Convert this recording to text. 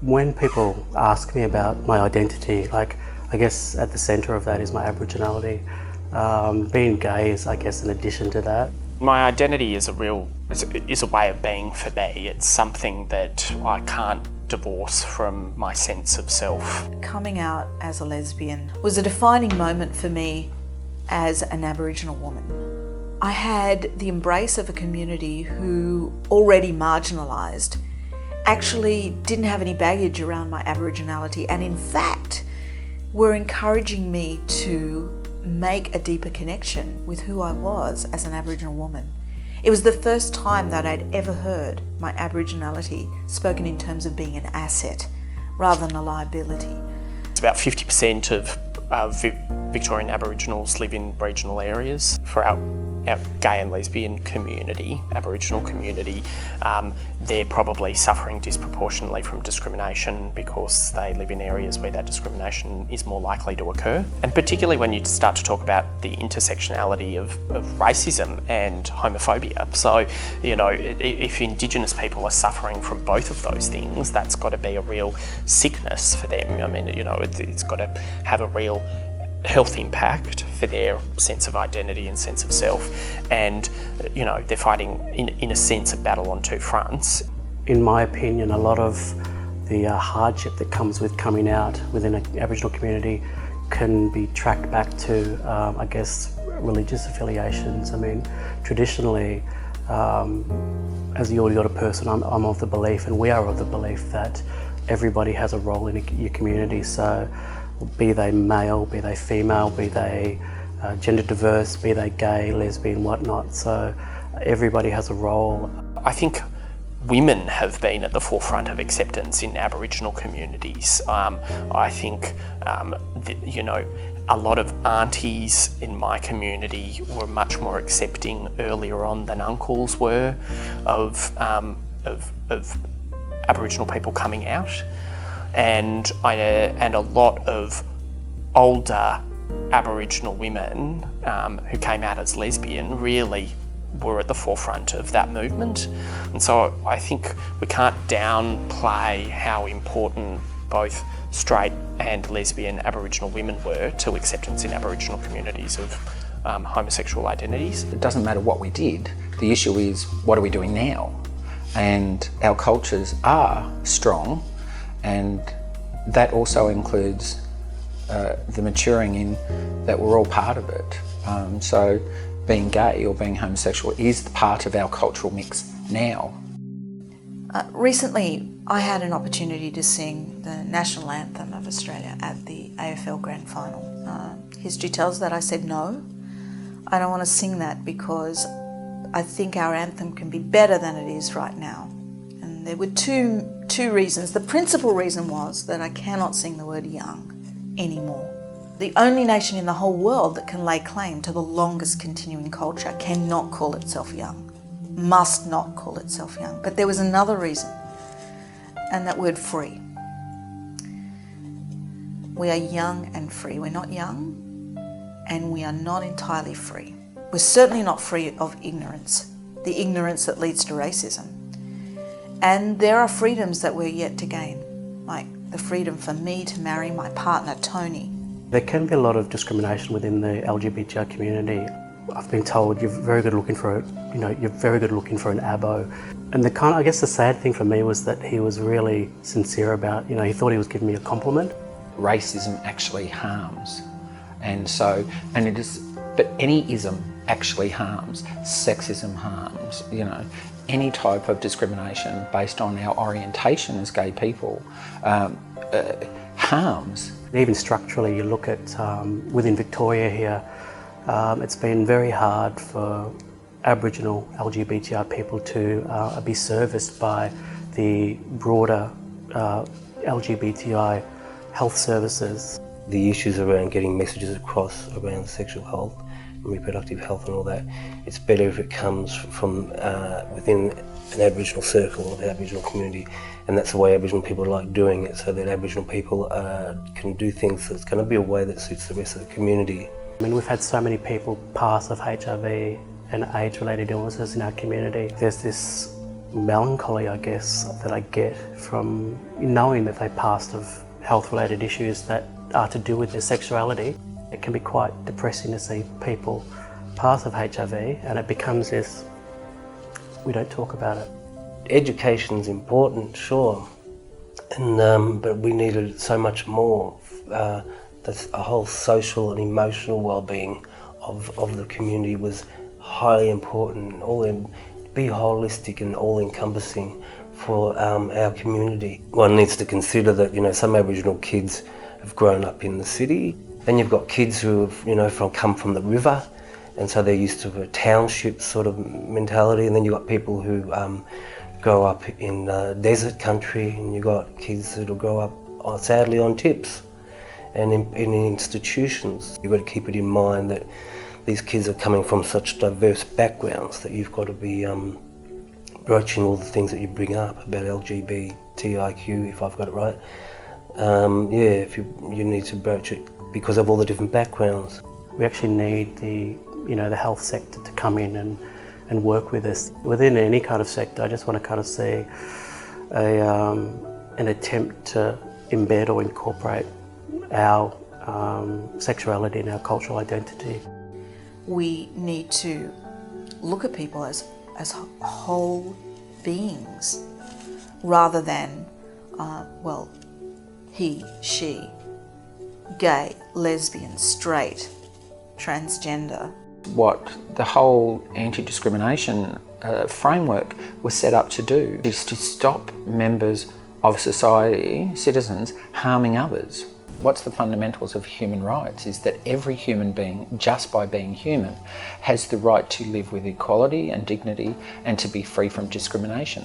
When people ask me about my identity, like, I guess at the centre of that is my Aboriginality. Being gay is, I guess, an addition to that. My identity is a way of being for me. It's something that I can't divorce from my sense of self. Coming out as a lesbian was a defining moment for me as an Aboriginal woman. I had the embrace of a community who, already marginalised, actually didn't have any baggage around my Aboriginality, and in fact were encouraging me to make a deeper connection with who I was as an Aboriginal woman. It was the first time that I'd ever heard my Aboriginality spoken in terms of being an asset rather than a liability. It's about 50% of Victorian Aboriginals live in regional areas. For our gay and lesbian community, Aboriginal community, they're probably suffering disproportionately from discrimination because they live in areas where that discrimination is more likely to occur. And particularly when you start to talk about the intersectionality of racism and homophobia. So, you know, if Indigenous people are suffering from both of those things, that's got to be a real sickness for them. I mean, you know, it's got to have a real health impact for their sense of identity and sense of self, and you know, they're fighting in a sense a battle on two fronts. In my opinion, a lot of the hardship that comes with coming out within an Aboriginal community can be tracked back to, I guess, religious affiliations. I mean, traditionally, as a Yorta person, I'm of the belief, and we are of the belief, that everybody has a role in your community. So be they male, be they female, be they gender diverse, be they gay, lesbian, whatnot. So everybody has a role. I think women have been at the forefront of acceptance in Aboriginal communities. I think, you know, a lot of aunties in my community were much more accepting earlier on than uncles were of Aboriginal people coming out. And a lot of older Aboriginal women who came out as lesbian really were at the forefront of that movement. And so I think we can't downplay how important both straight and lesbian Aboriginal women were to acceptance in Aboriginal communities of homosexual identities. It doesn't matter what we did, the issue is, what are we doing now? And our cultures are strong, and that also includes the maturing in that we're all part of it. So being gay or being homosexual is part of our cultural mix now. Recently, I had an opportunity to sing the national anthem of Australia at the AFL Grand Final. History tells that I said no. I don't want to sing that because I think our anthem can be better than it is right now. And there were two reasons. The principal reason was that I cannot sing the word young anymore. The only nation in the whole world that can lay claim to the longest continuing culture cannot call itself young, must not call itself young. But there was another reason, and that word free. We are young and free. We're not young, and we are not entirely free. We're certainly not free of ignorance, the ignorance that leads to racism. And there are freedoms that we're yet to gain, like the freedom for me to marry my partner, Tony. There can be a lot of discrimination within the LGBTI community. I've been told you're very good looking for you're very good looking for an abo. And I guess the sad thing for me was that he was really sincere about, he thought he was giving me a compliment. Racism actually harms. But any ism actually harms. Sexism harms, any type of discrimination based on our orientation as gay people harms. Even structurally, you look at within Victoria here, it's been very hard for Aboriginal LGBTI people to be serviced by the broader LGBTI health services. The issues around getting messages across around sexual health and reproductive health and all that, it's better if it comes from within an Aboriginal circle of the Aboriginal community, and that's the way Aboriginal people like doing it, so that Aboriginal people can do things that's going to be a way that suits the rest of the community. I mean, we've had so many people pass of HIV and AIDS-related illnesses in our community. There's this melancholy, I guess, that I get from knowing that they passed of health-related issues that are to do with their sexuality. It can be quite depressing to see people pass of HIV, and it becomes this, we don't talk about it. Education's important, sure, and but we needed so much more. A whole social and emotional well-being of the community was highly important. Be holistic and all-encompassing for our community. One needs to consider that some Aboriginal kids have grown up in the city. Then you've got kids who have come from the river, and so they're used to a township sort of mentality. And then you've got people who grow up in desert country, and you've got kids that'll grow up sadly on tips and in institutions. You've got to keep it in mind that these kids are coming from such diverse backgrounds that you've got to be broaching all the things that you bring up about LGBTIQ, if I've got it right. If you need to broach it because of all the different backgrounds. We actually need the health sector to come in and work with us. Within any kind of sector, I just want to kind of see an attempt to embed or incorporate our sexuality and our cultural identity. We need to look at people as whole beings rather than, he, she, gay, lesbian, straight, transgender. What the whole anti-discrimination framework was set up to do is to stop members of society, citizens, harming others. What's the fundamentals of human rights is that every human being, just by being human, has the right to live with equality and dignity and to be free from discrimination.